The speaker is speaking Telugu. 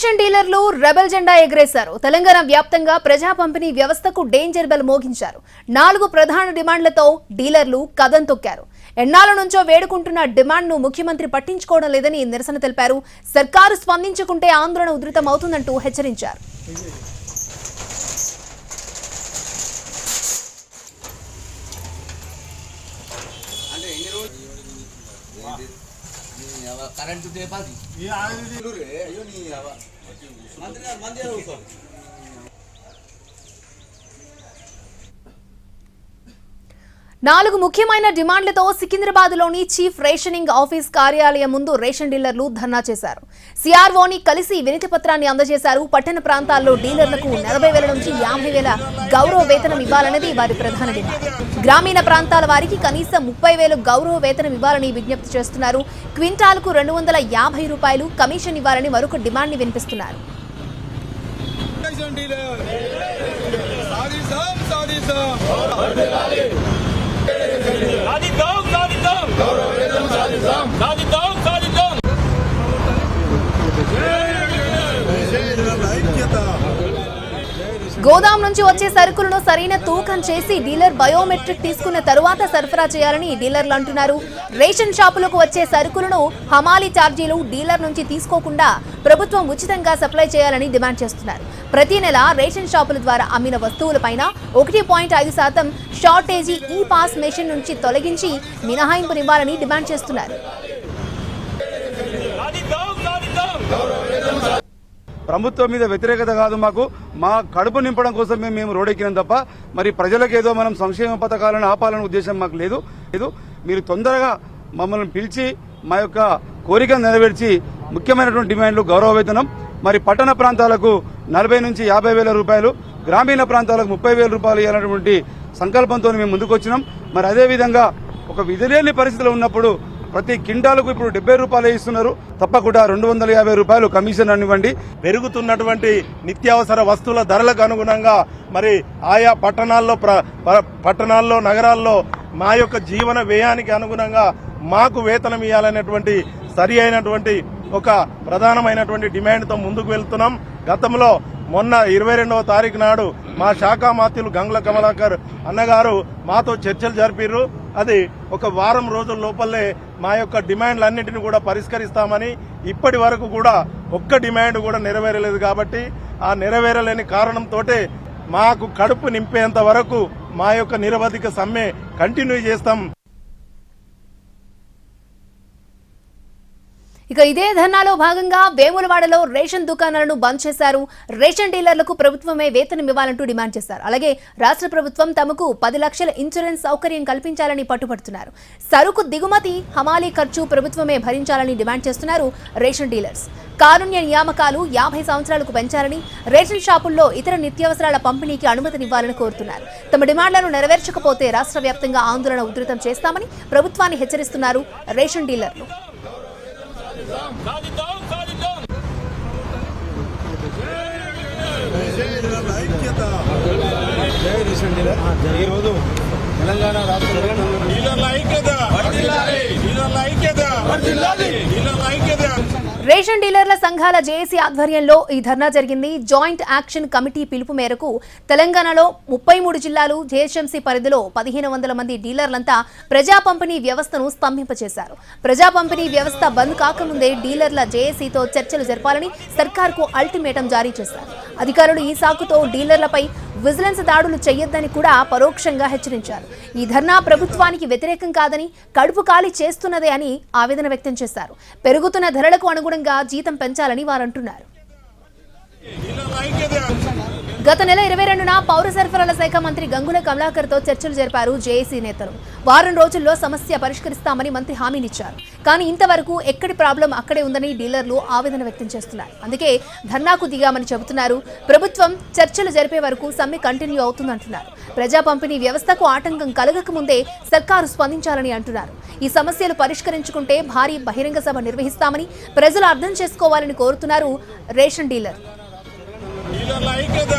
రేషన్ డీలర్లు రెబెల్ జెండా ఎగరేశారు. తెలంగాణ వ్యాప్తంగా ప్రజా పంపిణీ వ్యవస్థకు డేంజర్ బెల్ మోగించారు. 4 ప్రధాన డిమాండ్లతో డీలర్లు కదం తొక్కారు. ఎన్నాళ్ళ నుంచో వేడుకుంటున్న డిమాండ్ను ముఖ్యమంత్రి పట్టించుకోవడం లేదని నిరసన తెలిపారు. సర్కారు స్పందించకుంటే ఆందోళన ఉధృతం అవుతుందంటూ హెచ్చరించారు. కరెంటు దేపాది అయ్యో నీ మంది 4 ముఖ్యమైన డిమాండ్లతో సికింద్రాబాద్లోని చీఫ్ రేషనింగ్ ఆఫీస్ కార్యాలయం ముందు రేషన్ డీలర్లు ధర్నా చేశారు. సిఆర్ఓని కలిసి వినతి పత్రాన్ని అందజేశారు. పట్టణ ప్రాంతాల్లో డీలర్లకు 40,000 నుంచి 50,000 గౌరవ వేతనం ఇవ్వాలన్నది వారి ప్రధాన డిమాండ్. గ్రామీణ ప్రాంతాల వారికి కనీసం 30,000 గౌరవ వేతనం ఇవ్వాలని విజ్ఞప్తి చేస్తున్నారు. క్వింటాల్కు 250 రూపాయలు కమిషన్ ఇవ్వాలని మరొక డిమాండ్ ని వినిపిస్తున్నారు. గోదాం నుంచి వచ్చే సరుకులను సరైన తూకం చేసి డీలర్ బయోమెట్రిక్ తీసుకున్న తరువాత సరఫరా చేయాలని డీలర్లు అంటున్నారు. రేషన్ షాపులకు వచ్చే సరుకులను హమాలీ ఛార్జీలు డీలర్ నుంచి తీసుకోకుండా ప్రభుత్వం ఉచితంగా సప్లై చేయాలని డిమాండ్ చేస్తున్నారు. ప్రతి నెల రేషన్ షాపుల ద్వారా అమ్మిన వస్తువులపైన 1.5% షార్టేజీ ఈ పాస్ మెషిన్ నుంచి తొలగించి మినహాయింపునివ్వాలని డిమాండ్ చేస్తున్నారు. ప్రభుత్వం మీద వ్యతిరేకత కాదు, మా కడుపు నింపడం కోసం మేము రోడెక్కినాం తప్ప మరి ప్రజలకు ఏదో మనం సంక్షేమ పథకాలను ఆపాలనే ఉద్దేశం మాకు లేదు. మీరు తొందరగా మమ్మల్ని పిలిచి మా యొక్క కోరికను నెరవేర్చి ముఖ్యమైనటువంటి డిమాండ్లు గౌరవ వేతనం, మరి పట్టణ ప్రాంతాలకు 40 నుంచి 50,000 రూపాయలు, గ్రామీణ ప్రాంతాలకు 30,000 రూపాయలు ఇవ్వాలన్నటువంటి సంకల్పంతో మేము ముందుకు వచ్చినాం. మరి అదేవిధంగా ఒక విధిలేని పరిస్థితులు ఉన్నప్పుడు ప్రతి కింటాలకు ఇప్పుడు 70 రూపాయలు ఇస్తున్నారు. తప్పకుండా 250 రూపాయలు కమిషన్ అనివ్వండి. పెరుగుతున్నటువంటి నిత్యావసర వస్తువుల ధరలకు అనుగుణంగా మరి ఆయా పట్టణాల్లో నగరాల్లో మా యొక్క జీవన వ్యయానికి అనుగుణంగా మాకు వేతనం ఇవ్వాలనేటువంటి సరి అయినటువంటి ఒక ప్రధానమైనటువంటి డిమాండ్తో ముందుకు వెళ్తున్నాం. గతంలో మొన్న 22వ తారీఖు నాడు మా శాఖా మాత్యులు గంగుల కమలాకర్ అన్నగారు మాతో చర్చలు జరిపారు. అది ఒక వారం రోజుల లోపలే మా యొక్క డిమాండ్లన్నింటినీ కూడా పరిష్కరిస్తామని, ఇప్పటి వరకు కూడా ఒక్క డిమాండ్ కూడా నెరవేరలేదు. కాబట్టి ఆ నెరవేరలేని కారణంతో మాకు కడుపు నింపేంత వరకు మా యొక్క నిరవధిక సమ్మె కంటిన్యూ చేస్తాం. ఇక ఇదే ధర్నాలో భాగంగా వేములవాడలో రేషన్ దుకాణాలను బంద్ చేశారు. రేషన్ డీలర్లకు ప్రభుత్వమే వేతనం ఇవ్వాలంటూ డిమాండ్ చేశారు. అలాగే రాష్ట్ర ప్రభుత్వం తమకు 10 లక్షల ఇన్సూరెన్స్ సౌకర్యం కల్పించాలని పట్టుబడుతున్నారు. సరుకు దిగుమతి హమాలీ ఖర్చు ప్రభుత్వమే భరించాలని డిమాండ్ చేస్తున్నారు రేషన్ డీలర్స్. కారుణ్య నియామకాలు 50 సంవత్సరాలకు పెంచాలని, రేషన్ షాపుల్లో ఇతర నిత్యావసరాల పంపిణీకి అనుమతినివ్వాలని కోరుతున్నారు. తమ డిమాండ్లను నెరవేర్చకపోతే రాష్ట్ర వ్యాప్తంగా ఆందోళన ఉధృతం చేస్తామని ప్రభుత్వాన్ని హెచ్చరిస్తున్నారు రేషన్ డీలర్లు. ఈరోజు తెలంగాణ రాష్ట్ర రేషన్ డీలర్ల సంఘాల జేఏసీ ఆధ్వర్యంలో ఈ ధర్నా జరిగింది. జాయింట్ యాక్షన్ కమిటీ పిలుపు మేరకు తెలంగాణలో 33 జిల్లాలు జీహెచ్ఎంసీ పరిధిలో 1,500 మంది డీలర్లంతా ప్రజా పంపిణీ వ్యవస్థను స్తంభింపచేశారు. ప్రజా పంపిణీ వ్యవస్థ బంద్ కాకముందే డీలర్ల జేఏసీతో చర్చలు జరపాలని సర్కార్కు అల్టిమేటం జారీ చేశారు. అధికారులు ఈ సాకుతో డీలర్లపై విజిలెన్స్ దాడులు చేయొద్దని కూడా పరోక్షంగా హెచ్చరించారు. ఈ ధర్నా ప్రభుత్వానికి వ్యతిరేకం కాదని, కడుపు ఖాళీ చేస్తున్నదే అని ఆవేదన వ్యక్తం చేశారు. పెరుగుతున్న ధరలకు అనుగుణంగా జీతం పెంచాలని వారంటున్నారు. గత నెల 22న పౌర సరఫరాల శాఖ మంత్రి గంగుల కమలాకర్ తో చర్చలు జరిపారు జేఏసీ నేతలు. వారం రోజుల్లో సమస్య పరిష్కరిస్తామని మంత్రి హామీనిచ్చారు. కానీ ఇంతవరకు ఎక్కడి ప్రాబ్లం అక్కడే ఉందని డీలర్లు ఆవేదన వ్యక్తం చేస్తున్నారు. అందుకే ధర్నాకు దిగామని చెబుతున్నారు. ప్రభుత్వం చర్చలు జరిపే వరకు సమ్మె కంటిన్యూ అవుతుందంటున్నారు. ప్రజా పంపిణీ వ్యవస్థకు ఆటంకం కలగక ముందే సర్కారు స్పందించాలని అంటున్నారు. ఈ సమస్యలు పరిష్కరించుకుంటే భారీ బహిరంగ సభ నిర్వహిస్తామని ప్రజలు అర్థం చేసుకోవాలని కోరుతున్నారు రేషన్ డీలర్. డీలర్ల ఐక్యత